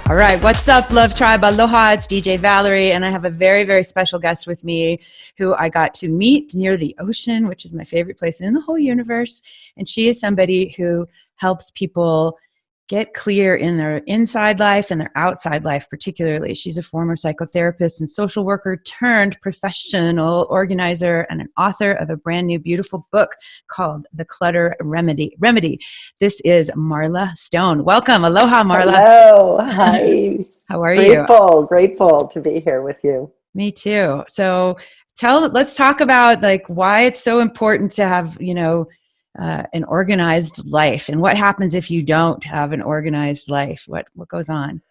All right, what's up, Love Tribe? Aloha, it's DJ Valerie, and I have a very, very special guest with me who I got to meet near the ocean, which is my favorite place in the whole universe. And she is somebody who helps people get clear in their inside life and their outside life, particularly. She's a former psychotherapist and social worker turned professional organizer and an author of a brand new, beautiful book called The Clutter Remedy. This is Marla Stone. Welcome. Aloha, Marla. Hello. Hi. How are you? Grateful to be here with you. Me too. So let's talk about why it's so important to have, an organized life, and what happens if you don't have an organized life. What goes on?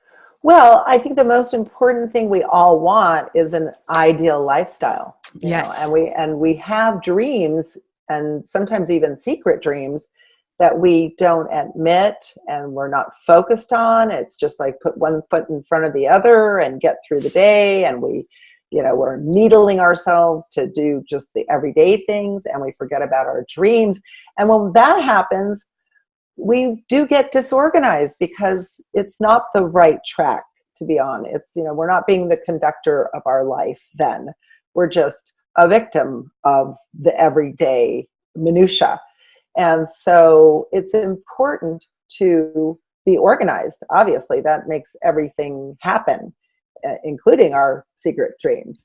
Well, I think the most important thing we all want is an ideal lifestyle. Yes. And we have dreams, and sometimes even secret dreams that we don't admit and we're not focused on. It's just like put one foot in front of the other and get through the day, and we're needling ourselves to do just the everyday things, and we forget about our dreams. And when that happens, we do get disorganized because it's not the right track to be on. It's, we're not being the conductor of our life then. We're just a victim of the everyday minutia. And so it's important to be organized. Obviously, that makes everything happen, including our secret dreams.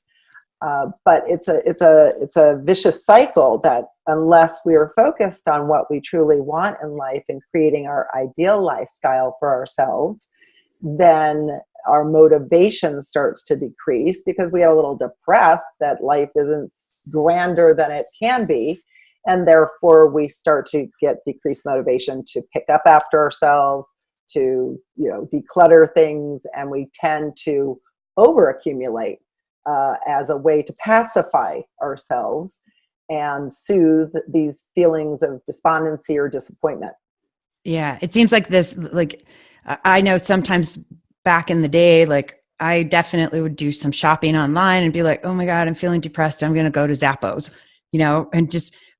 But it's a vicious cycle that unless we are focused on what we truly want in life and creating our ideal lifestyle for ourselves, then our motivation starts to decrease because we get a little depressed that life isn't grander than it can be. And therefore we start to get decreased motivation to pick up after ourselves, to, declutter things, and we tend to overaccumulate as a way to pacify ourselves and soothe these feelings of despondency or disappointment. Yeah, it seems like this, I know sometimes back in the day, I definitely would do some shopping online and be like, oh my God, I'm feeling depressed. I'm going to go to Zappos,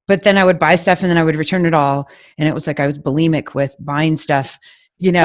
but then I would buy stuff and then I would return it all. And it was like I was bulimic with buying stuff, and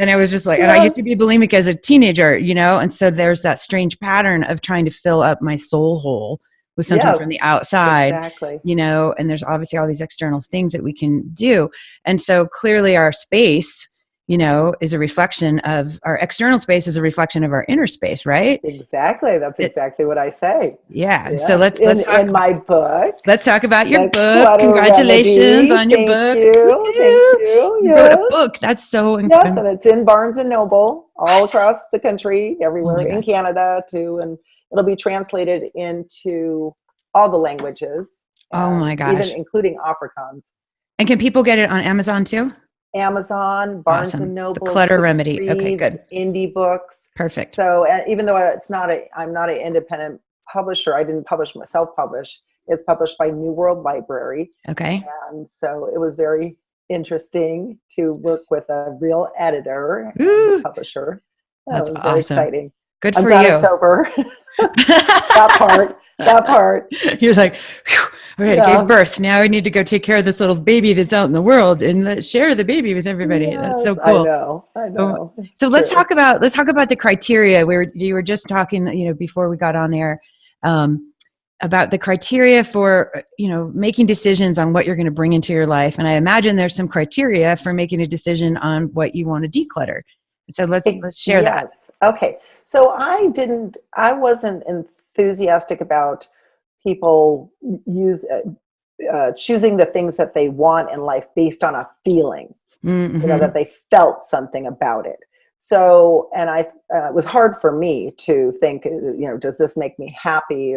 I was just like, Yes. And I used to be bulimic as a teenager, and so there's that strange pattern of trying to fill up my soul hole with something Yes, from the outside, exactly. And there's obviously all these external things that we can do. And so clearly our space, is a reflection of our external space, is a reflection of our inner space, right? Exactly. That's exactly what I say. Yeah. Yeah. So let's talk in my book. Let's talk about your The book. Clutter Congratulations Remedy. on your book. Thank you. You wrote Yes. a book. That's so Yes, incredible. and it's in Barnes and Noble all across the country, Oh everywhere my in God. Canada too, and it'll be translated into all the languages. Oh my gosh. Even including Afrikaans. And can people get it on Amazon too? Amazon, Barnes Awesome. and Noble, The Clutter Remedy. Okay, good. Indie books. Perfect. So even though I'm not an independent publisher, I didn't self-publish. It's published by New World Library. Okay. And so it was very interesting to work with a real editor and publisher. That's was awesome. Very exciting. Good I'm for glad you. it's over. That part. You're like, all right, I gave birth. Now I need to go take care of this little baby that's out in the world and share the baby with everybody. Yes, That's so cool. I know. So let's talk about the criteria. You were just talking, before we got on air, about the criteria for, making decisions on what you're going to bring into your life. And I imagine there's some criteria for making a decision on what you want to declutter. So let's share that. Okay. So I wasn't enthusiastic about people choosing the things that they want in life based on a feeling, Mm-hmm. that they felt something about it. So, and it was hard for me to think, does this make me happy?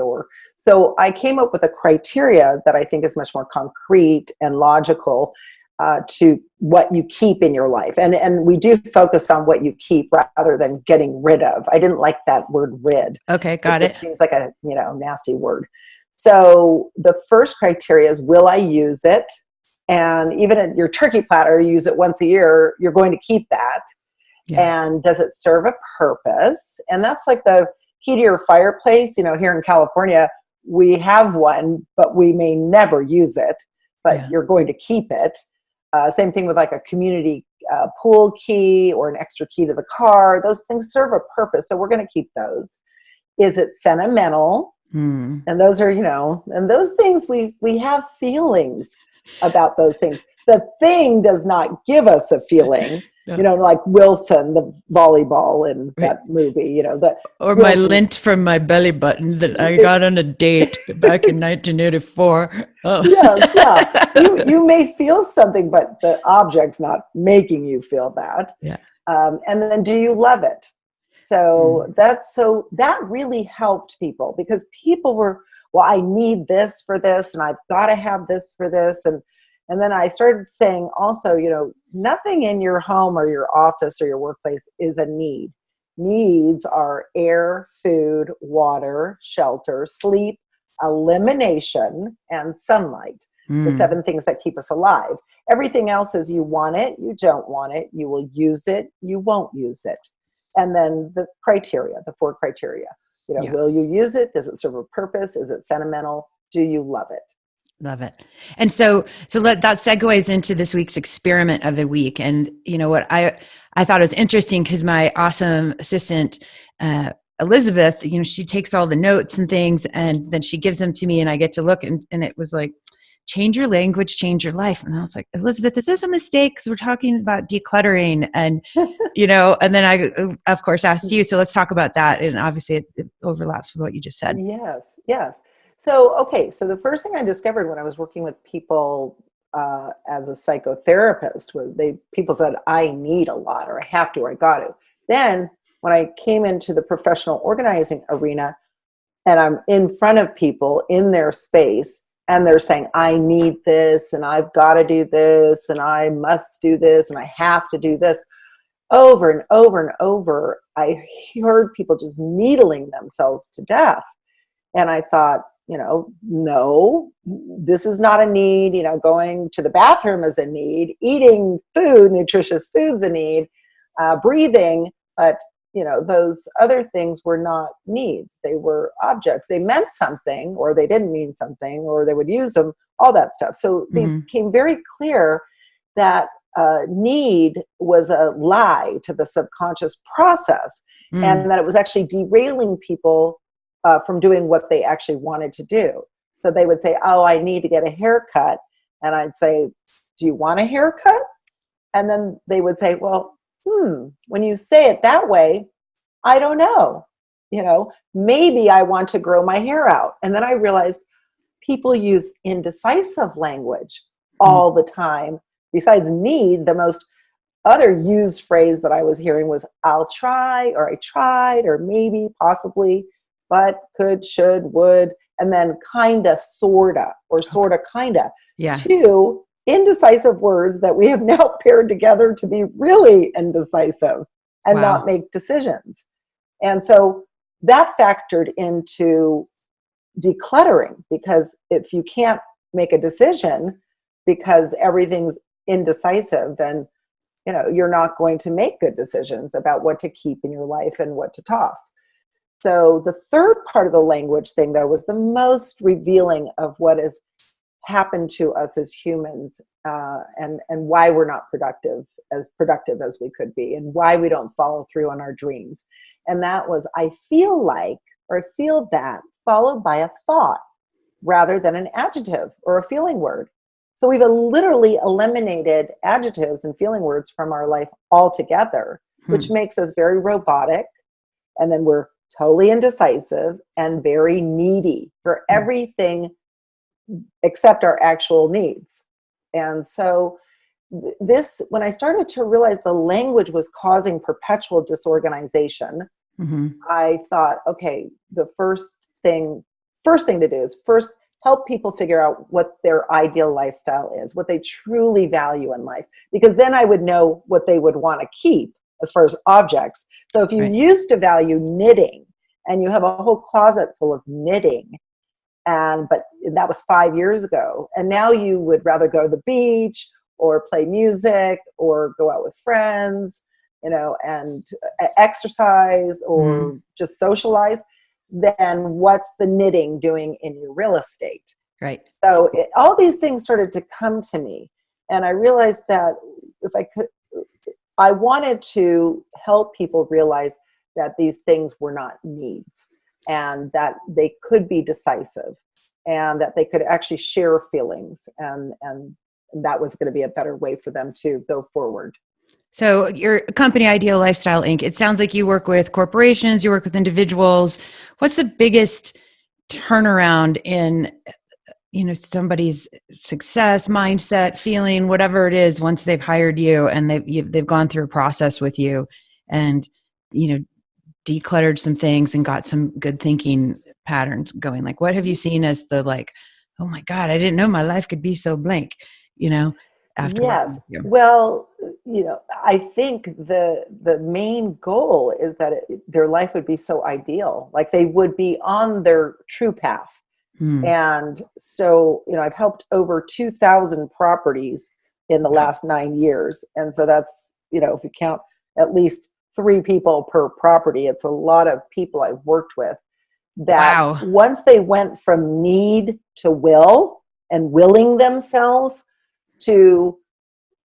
So I came up with a criteria that I think is much more concrete and logical to what you keep in your life. And we do focus on what you keep rather than getting rid of. I didn't like that word rid. Okay, got it. Just seems like a, nasty word. So the first criteria is, will I use it? And even in your turkey platter, you use it once a year, you're going to keep that. Yeah. And does it serve a purpose? And that's like the key to your fireplace. Here in California, we have one, but we may never use it, but you're going to keep it. Same thing with like a community pool key or an extra key to the car. Those things serve a purpose, so we're going to keep those. Is it sentimental? And those are, and those things, we have feelings about those things. The thing does not give us a feeling, No. like Wilson, the volleyball in that movie, or Wilson. My lint from my belly button that I got on a date back in 1984. Oh. Yes, yeah. You may feel something, but the object's not making you feel that. Yeah. And then, do you love it? So that really helped people, because people were, well, I need this for this, and I've got to have this for this. And then I started saying also, nothing in your home or your office or your workplace is a need. Needs are air, food, water, shelter, sleep, elimination, and sunlight. The 7 things that keep us alive. Everything else is you want it, you don't want it, you will use it, you won't use it. And then the criteria, the 4 criteria. Will you use it? Does it serve a purpose? Is it sentimental? Do you love it? Love it. And so that segues into this week's experiment of the week. And what I thought was interesting, because my awesome assistant, Elizabeth, she takes all the notes and things, and then she gives them to me, and I get to look, and it was like, change your language, change your life. And I was like, Elizabeth, is this a mistake? Because we're talking about decluttering, and, and then I, of course, asked you. So let's talk about that. And obviously it overlaps with what you just said. Yes. So the first thing I discovered when I was working with people as a psychotherapist was people said, I need a lot, or I have to, or I got to. Then when I came into the professional organizing arena, and I'm in front of people in their space, and they're saying, I need this, and I've got to do this, and I must do this, and I have to do this. Over and over and over, I heard people just needling themselves to death. And I thought, no, this is not a need. Going to the bathroom is a need. Eating food, nutritious food's a need. Breathing, but those other things were not needs. They were objects. They meant something, or they didn't mean something, or they would use them, all that stuff. So it became very clear that need was a lie to the subconscious process, and that it was actually derailing people from doing what they actually wanted to do. So they would say, oh, I need to get a haircut. And I'd say, do you want a haircut? And then they would say, well, when you say it that way, I don't know. Maybe I want to grow my hair out. And then I realized people use indecisive language all the time. Besides need, the most other used phrase that I was hearing was, I'll try, or I tried, or maybe, possibly, but, could, should, would, and then kinda, sorta, or sorta, kinda. Yeah. 2 indecisive words that we have now paired together to be really indecisive and not make decisions. And so that factored into decluttering, because if you can't make a decision because everything's indecisive, then you're not going to make good decisions about what to keep in your life and what to toss. So the third part of the language thing, though, was the most revealing of what has happened to us as humans, and why we're not productive as we could be, and why we don't follow through on our dreams. And that was, I feel like, or I feel that, followed by a thought rather than an adjective or a feeling word. So we've literally eliminated adjectives and feeling words from our life altogether, which makes us very robotic. And then we're totally indecisive and very needy for everything except our actual needs. And so when I started to realize the language was causing perpetual disorganization, I thought, okay, the first thing to do is first help people figure out what their ideal lifestyle is, what they truly value in life, because then I would know what they would want to keep as far as objects. So if you used to value knitting, and you have a whole closet full of knitting, but that was 5 years ago, and now you would rather go to the beach or play music or go out with friends, and exercise or just socialize, then what's the knitting doing in your real estate? Right. So all these things started to come to me, and I realized that I wanted to help people realize that these things were not needs, and that they could be decisive, and that they could actually share feelings, and that was going to be a better way for them to go forward. So your company, Ideal Lifestyle Inc., it sounds like you work with corporations, you work with individuals. What's the biggest turnaround in, somebody's success, mindset, feeling, whatever it is, once they've hired you and they've gone through a process with you and, decluttered some things and got some good thinking patterns going? Like, what have you seen as the, like, oh my God, I didn't know my life could be so blank, after working Yes. with you? Well, I think the main goal is that their life would be so ideal, like they would be on their true path. Hmm. And so, I've helped over 2,000 properties in the Wow. last 9 years. And so that's, if you count at least 3 people per property, it's a lot of people I've worked with that Wow. once they went from need to will and willing themselves to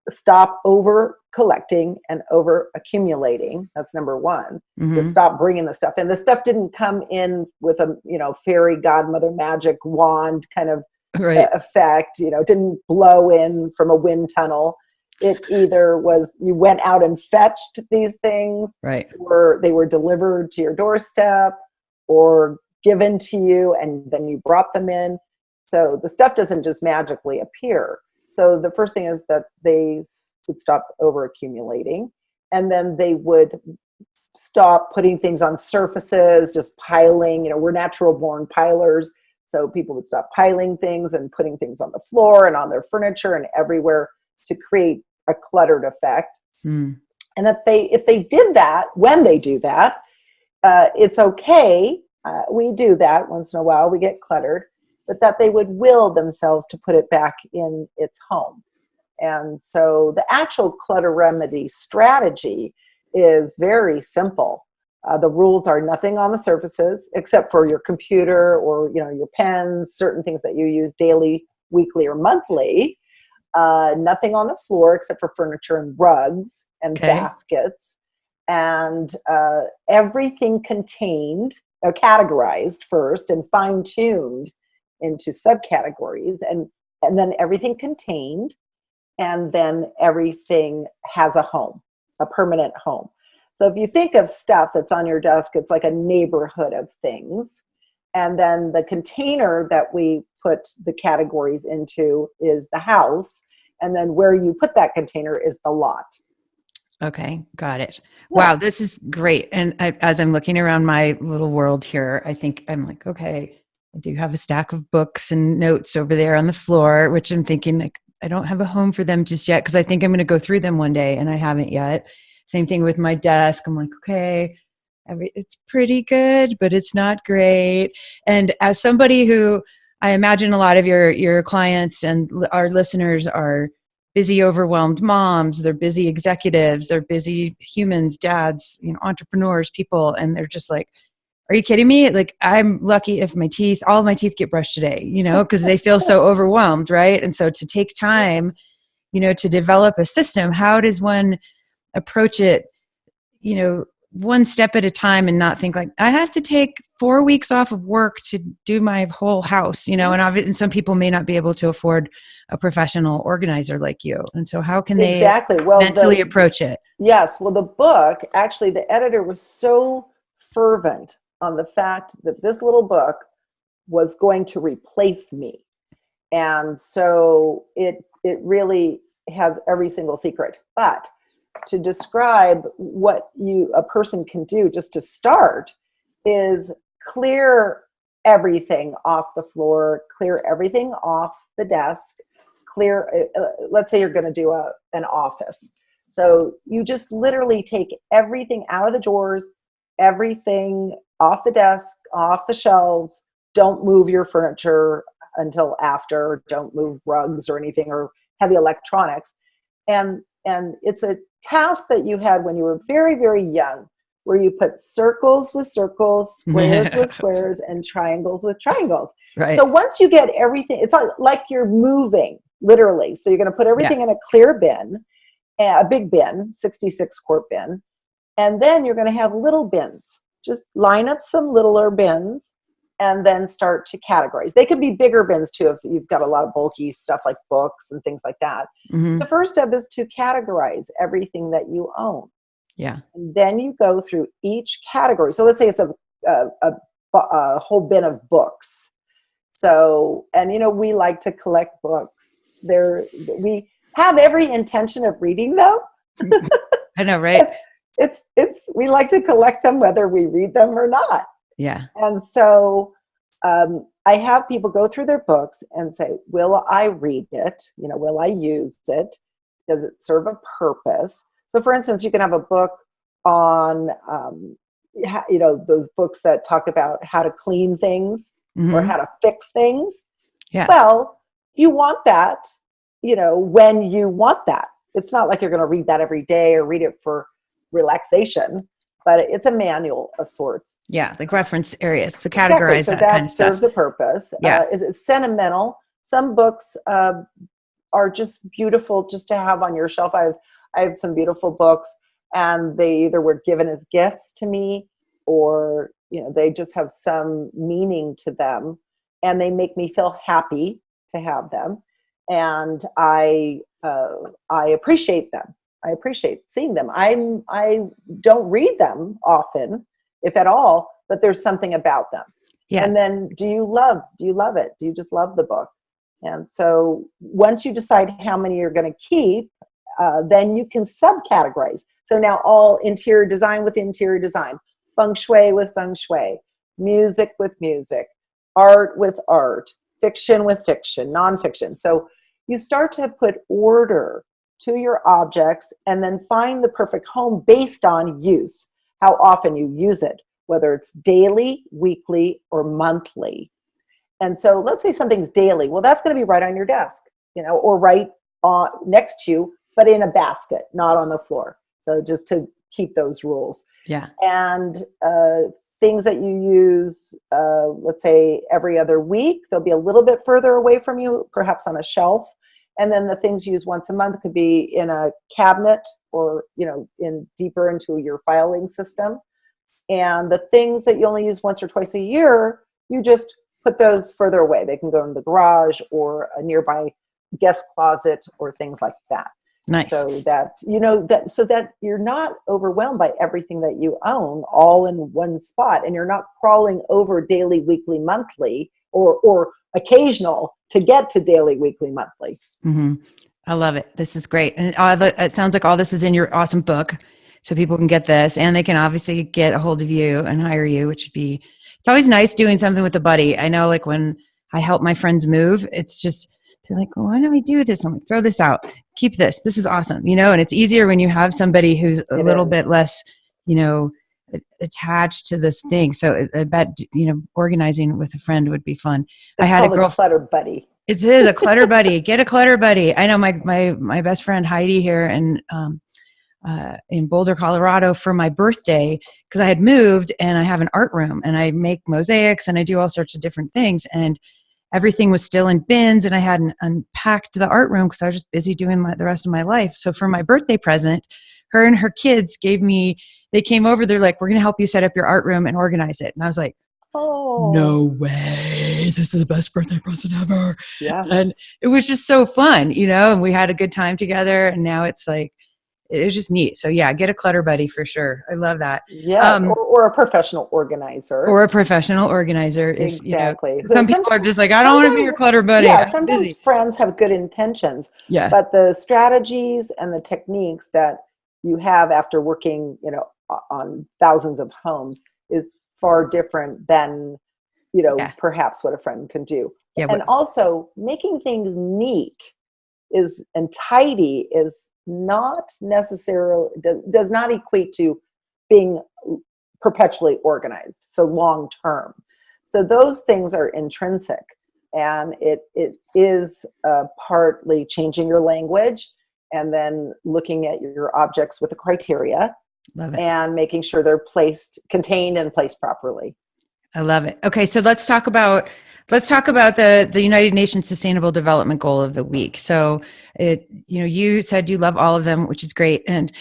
stop over collecting and over accumulating. That's number one. To Mm-hmm. stop bringing the stuff. And the stuff didn't come in with a, fairy godmother magic wand kind of Right. effect, didn't blow in from a wind tunnel. It either was you went out and fetched these things, Right. or they were delivered to your doorstep or given to you and then you brought them in. So the stuff doesn't just magically appear. So the first thing is that they would stop over accumulating, and then they would stop putting things on surfaces, just piling. We're natural born pilers. So people would stop piling things and putting things on the floor and on their furniture and everywhere to create a cluttered effect. Mm. And if they did that, when they do that, it's okay. We do that once in a while. We get cluttered, but that they would will themselves to put it back in its home. And so the actual clutter remedy strategy is very simple. The rules are nothing on the surfaces except for your computer or your pens, certain things that you use daily, weekly, or monthly. Nothing on the floor except for furniture and rugs and Okay. baskets, and everything contained, categorized first and fine-tuned into subcategories, and then everything contained, and then everything has a home, a permanent home. So if you think of stuff that's on your desk, it's like a neighborhood of things. And then the container that we put the categories into is the house. And then where you put that container is the lot. Okay. Got it. Yeah. Wow. This is great. And as I'm looking around my little world here, I think I'm like, okay, I do have a stack of books and notes over there on the floor, which I'm thinking, like, I don't have a home for them just yet, because I think I'm going to go through them one day and I haven't yet. Same thing with my desk. I'm like, okay, it's pretty good, but it's not great. And as somebody who, I imagine a lot of your clients and our listeners are busy, overwhelmed moms, they're busy executives, they're busy humans, dads, entrepreneurs, people, and they're just like, are you kidding me? Like, I'm lucky if all of my teeth get brushed today, because they feel so overwhelmed, right? And so to take time, to develop a system, how does one approach it, one step at a time, and not think like, I have to take 4 weeks off of work to do my whole house, and obviously, and some people may not be able to afford a professional organizer like you. And so how can they Exactly. Well, mentally approach it? yes. Well, the book, actually, the editor was so fervent on the fact that this little book was going to replace me. And so it really has every single secret. But to describe what a person can do just to start is clear everything off the floor, clear everything off the desk, let's say you're going to do an office. So you just literally take everything out of the drawers, everything off the desk, off the shelves. Don't move your furniture until after. Don't move rugs or anything, or heavy electronics. And it's a task that you had when you were very, very young, where you put circles with circles, squares with squares, and triangles with triangles. Right. So once you get everything, it's like you're moving, literally. So you're going to put everything in a clear bin. a big bin, 66 quart bin. And then you're going to have little bins. Just line up some littler bins and then start to categorize. They could be bigger bins too if you've got a lot of bulky stuff like books and things like that. Mm-hmm. The first step is to categorize everything that you own. Yeah. And then you go through each category. So let's say it's a whole bin of books. So, and we like to collect books. We have every intention of reading them. I know, right? We like to collect them whether we read them or not. Yeah. And so I have people go through their books and say, will I read it? Will I use it? Does it serve a purpose? So for instance, you can have a book on, those books that talk about how to clean things or how to fix things. Yeah. Well, you want that, when you want that. It's not like you're going to read that every day or read it for relaxation, but it's a manual of sorts. Yeah, like reference areas. So categorize exactly. So that kind of stuff. serves a purpose. Yeah. Is it sentimental? Some books are just beautiful just to have on your shelf. I have some beautiful books, and they either were given as gifts to me, or they just have some meaning to them, and they make me feel happy to have them, and I appreciate them. I appreciate seeing them. I don't read them often, if at all, but there's something about them. Yeah. And then do you love it? Do you just love the book? And so once you decide how many you're going to keep, then you can subcategorize. So now all interior design with interior design, feng shui with feng shui, music with music, art with art, fiction with fiction, nonfiction. So you start to put order to your objects and then find the perfect home based on use, how often you use it, whether it's daily, weekly, or monthly. And so let's say something's daily. Well, that's going to be right on your desk, or right next to you, but in a basket, not on the floor. So just to keep those rules. Yeah. And things that you use, let's say every other week, they'll be a little bit further away from you, perhaps on a shelf. And then the things used once a month could be in a cabinet or, in deeper into your filing system. And the things that you only use once or twice a year, you just put those further away. They can go in the garage or a nearby guest closet or things like that. Nice. So that, so that you're not overwhelmed by everything that you own all in one spot, and you're not crawling over daily, weekly, monthly, or occasional to get to daily, weekly, monthly. Mm-hmm. I love it. This is great. And it sounds like all this is in your awesome book, so people can get this, and they can obviously get a hold of you and hire you, which would be, it's always nice doing something with a buddy. I know, like when I help my friends move, it's just, they're like, well, why don't we do this? I'm like, throw this out, keep this. This is awesome. And it's easier when you have somebody who's a little bit less, attached to this thing. So I bet, organizing with a friend would be fun. It's I had called a clutter buddy. It is a clutter buddy. Get a clutter buddy. I know my best friend Heidi here in Boulder, Colorado, for my birthday, because I had moved and I have an art room and I make mosaics and I do all sorts of different things, and everything was still in bins, and I hadn't unpacked the art room because I was just busy doing the rest of my life. So for my birthday present, her and her kids they came over, they're like, we're going to help you set up your art room and organize it. And I was like, oh, no way. This is the best birthday present ever. Yeah. And it was just so fun, and we had a good time together, and now it's like, it was just neat. So yeah, get a clutter buddy for sure. I love that. Yeah, or a professional organizer. Exactly. Some people are just like, I don't want to be your clutter buddy. Yeah, sometimes friends have good intentions. Yeah. But the strategies and the techniques that you have after working, on thousands of homes is far different than, perhaps what a friend can do. Yeah, and also making things neat and tidy is not necessarily, does not equate to being perpetually organized, so long term. So those things are intrinsic, and it is partly changing your language and then looking at your objects with a criteria. Love it. And making sure they're contained and placed properly. I love it. Okay, so let's talk about Let's talk about the United Nations Sustainable Development Goal of the week. So you said you love all of them, which is great. And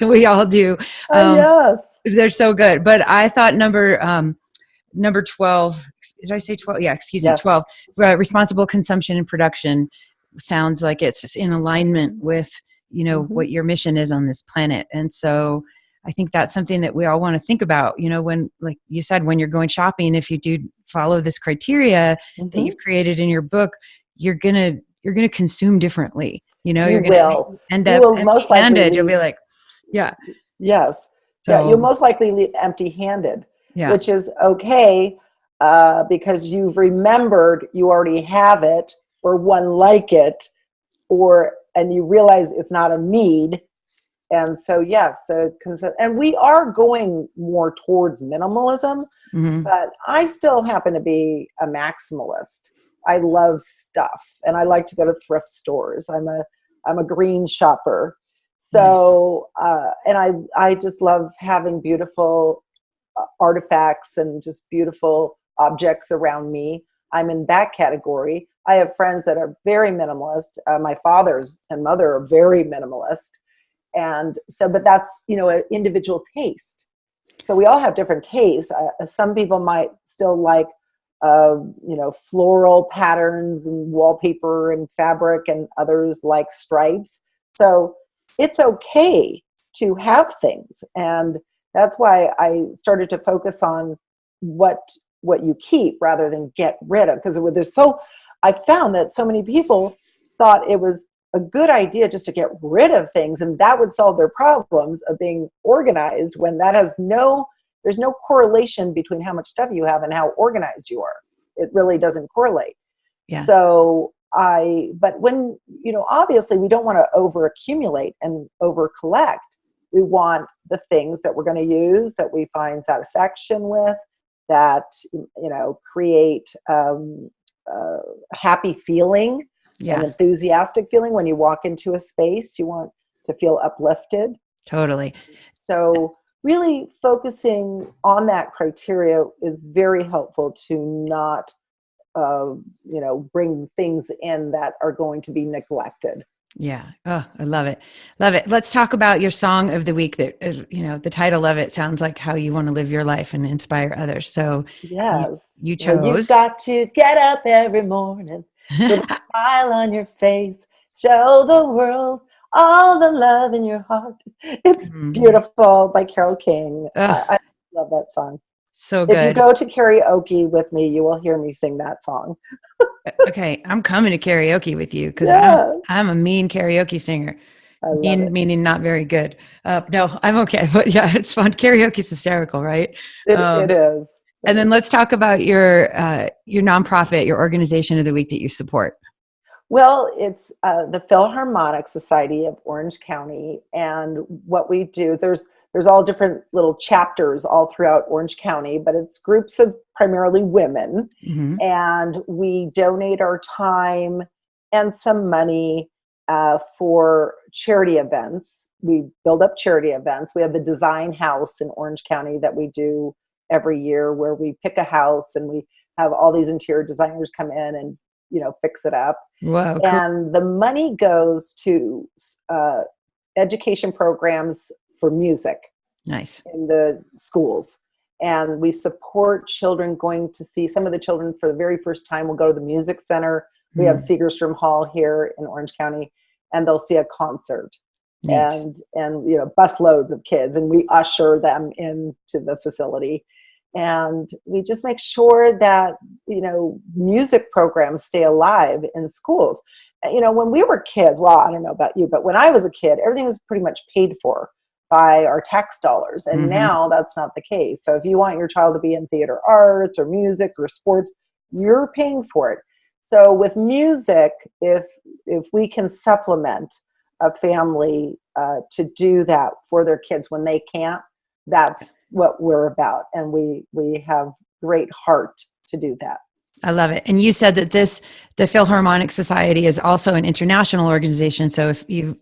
we all do. Yes. They're so good. But I thought number 12, did I say 12? Yeah, excuse me, Yes. 12, responsible consumption and production sounds like it's in alignment with, what your mission is on this planet. And so I think that's something that we all want to think about, when, like you said, when you're going shopping, if you do follow this criteria that you've created in your book, you're going to consume differently. You You're going to will. end You up will most likely empty-handed. You'll leave. be like, yeah. Yes. Yeah, you'll So, most likely leave empty-handed, yeah. which is okay, because you've remembered you already have it or one like it, and you realize it's not a need. And so, yes, and we are going more towards minimalism, Mm-hmm. but I still happen to be a maximalist. I love stuff, and I like to go to thrift stores. I'm a green shopper. Nice. So, and I just love having beautiful artifacts and just beautiful objects around me. I'm in that category. I have friends that are very minimalist. My fathers and mother are very minimalist. And so, but that's, an individual taste. So we all have different tastes. Some people might still like, floral patterns and wallpaper and fabric, and others like stripes. So it's okay to have things. And that's why I started to focus on what you keep rather than get rid of. Because I found that so many people thought it was a good idea just to get rid of things, and that would solve their problems of being organized, when there's no correlation between how much stuff you have and how organized you are. It really doesn't correlate. Yeah. So but when, obviously we don't want to over accumulate and over collect. We want the things that we're going to use, that we find satisfaction with, that, create a happy feeling, Yeah. an enthusiastic feeling. When you walk into a space, you want to feel uplifted. Totally. So really focusing on that criteria is very helpful to not, bring things in that are going to be neglected. Yeah. Oh, I love it. Love it. Let's talk about your song of the week that, the title of it sounds like how you want to live your life and inspire others. So Yes. you Well, you've chose. got to get up every morning with a smile on your face. Show the world all the love in your heart. It's Mhm. beautiful, by Carole King. Oh, I love that song. so If you good. go to karaoke with me, you will hear me sing that song. Okay, I'm coming to karaoke with you because Yes, I'm a mean karaoke singer. I love Mean it. meaning not very good. No, I'm okay, but yeah, it's fun. Karaoke's hysterical, right? It Um, is. and then let's talk about your nonprofit, your organization of the week that you support. Well, it's the Philharmonic Society of Orange County, and what we do, there's all different little chapters all throughout Orange County, but it's groups of primarily women, Hmm. and we donate our time and some money for charity events. We build up charity events. We have the Design House in Orange County that we do every year, where we pick a house and we have all these interior designers come in and fix it up. Whoa, cool. And the money goes to education programs for music Nice. in the schools. And we support children going to see, some of the children for the very first time will go to the music center. We have Mm, Segerstrom Hall here in Orange County, and they'll see a concert. neat. And bus loads of kids, and we usher them into the facility. And we just make sure that, music programs stay alive in schools. When we were kids, well, I don't know about you, but when I was a kid, everything was pretty much paid for by our tax dollars. And Hmm. now that's not the case. So if you want your child to be in theater arts or music or sports, you're paying for it. So with music, if we can supplement a family to do that for their kids when they can't, that's what we're about. And we have great heart to do that. I love it. And you said that the Philharmonic Society is also an international organization. So if you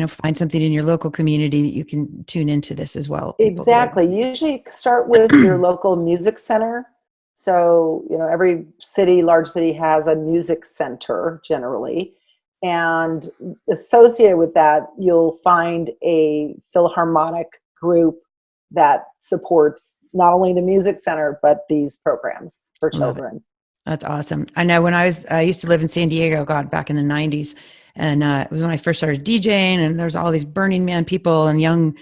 find something in your local community, that you can tune into this as well. People who are Exactly. Usually start with your local music center. So, every city, large city, has a music center generally. And associated with that, you'll find a philharmonic group that supports not only the music center, but these programs for Love it. children. That's awesome. I know when I used to live in San Diego, God, back in the 90s. And it was when I first started DJing, and there's all these Burning Man people and young,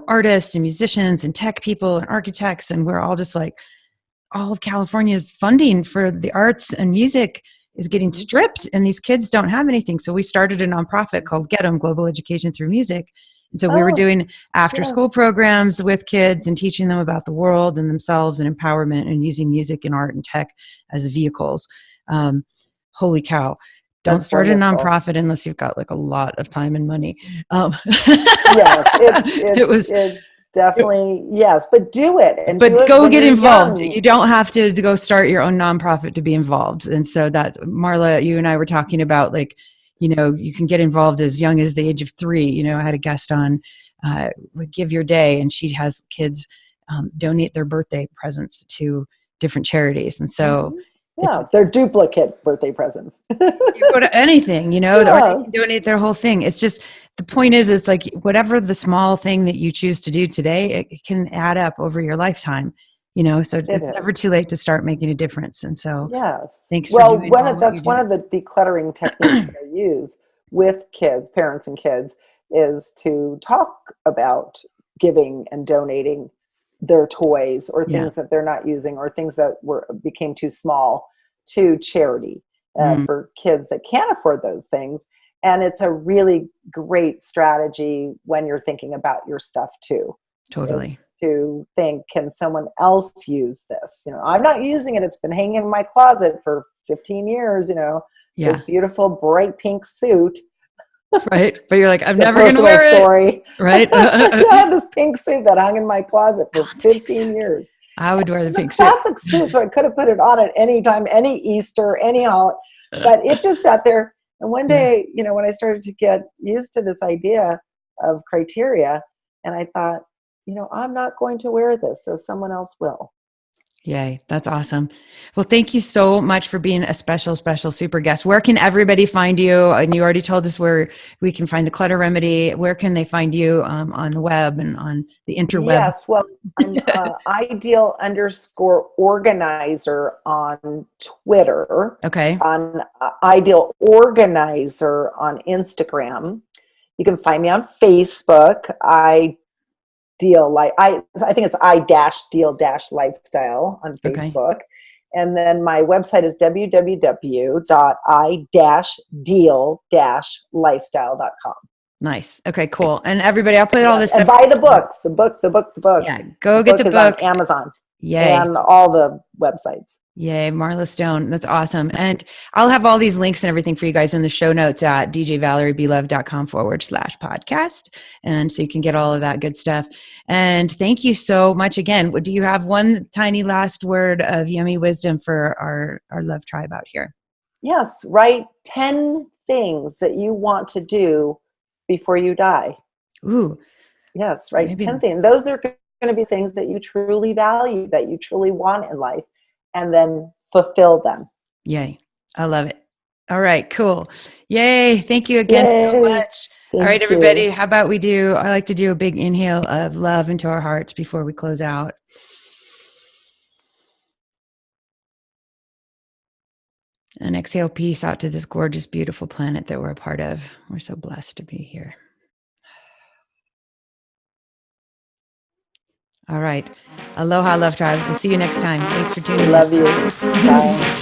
artists and musicians and tech people and architects. And we're all just like, all of California's funding for the arts and music is getting stripped, and these kids don't have anything. So we started a nonprofit called Get 'em, Global Education Through Music. And so we were doing after school programs with kids and teaching them about the world and themselves and empowerment, and using music and art and tech as vehicles. Holy cow. Don't That's start wonderful. a nonprofit unless you've got like a lot of time and money. Yes, it's definitely, yes, but do it. And do But it go when get you're involved. young. You don't have to go start your own nonprofit to be involved. And so that, Marla, you and I were talking about, like, you can get involved as young as the age of 3. I had a guest on with Give Your Day, and she has kids donate their birthday presents to different charities. And so they're duplicate birthday presents. you go to anything, or they can donate their whole thing. It's just, the point is, it's like whatever the small thing that you choose to do today, it can add up over your lifetime, so it's never too late to start making a difference. And so thanks for doing all what that's you one do. of the decluttering techniques that I use with kids, parents and kids, is to talk about giving and donating their toys or things that they're not using, or things that became too small, to charity for kids that can't afford those things. And it's a really great strategy when you're thinking about your stuff too. Totally. To think, can someone else use this? I'm not using it. It's been hanging in my closet for 15 years, this beautiful bright pink suit. Right. But you're like, I'm never going to wear it. Right. This pink suit that hung in my closet for 15 years. I would wear the pink suit. Classic suit, so I could have put it on at any time, any Easter, any holiday. But it just sat there. And one day, when I started to get used to this idea of criteria, and I thought, I'm not going to wear this, so someone else will. Yay. That's awesome. Well, thank you so much for being a special, special super guest. Where can everybody find you? And you already told us where we can find the Clutter Remedy. Where can they find you on the web and on the interweb? Yes. Well, I'm ideal_organizer on Twitter. Okay. On Ideal Organizer on Instagram. You can find me on Facebook. I think it's I-deal-lifestyle on Facebook. Okay. And then my website is www.i-deal-lifestyle.com. Nice. Okay, cool. And everybody, I'll put all this stuff. And buy the book. Yeah, go get the book. On Amazon. Yay. And all the websites. Yay, Marla Stone. That's awesome. And I'll have all these links and everything for you guys in the show notes at djvaleriebeloved.com/podcast. And so you can get all of that good stuff. And thank you so much again. Do you have one tiny last word of yummy wisdom for our love tribe out here? Yes. Write 10 things that you want to do before you die. Ooh. Yes. Write 10 things. Those are going to be things that you truly value, that you truly want in life. And then fulfill them. Yay. I love it. All right, cool. Yay. Thank you again so much. All right, everybody. How about I like to do a big inhale of love into our hearts before we close out. And exhale peace out to this gorgeous, beautiful planet that we're a part of. We're so blessed to be here. All right. Aloha, Love Tribe. We'll see you next time. Thanks for tuning in. Love you. Bye.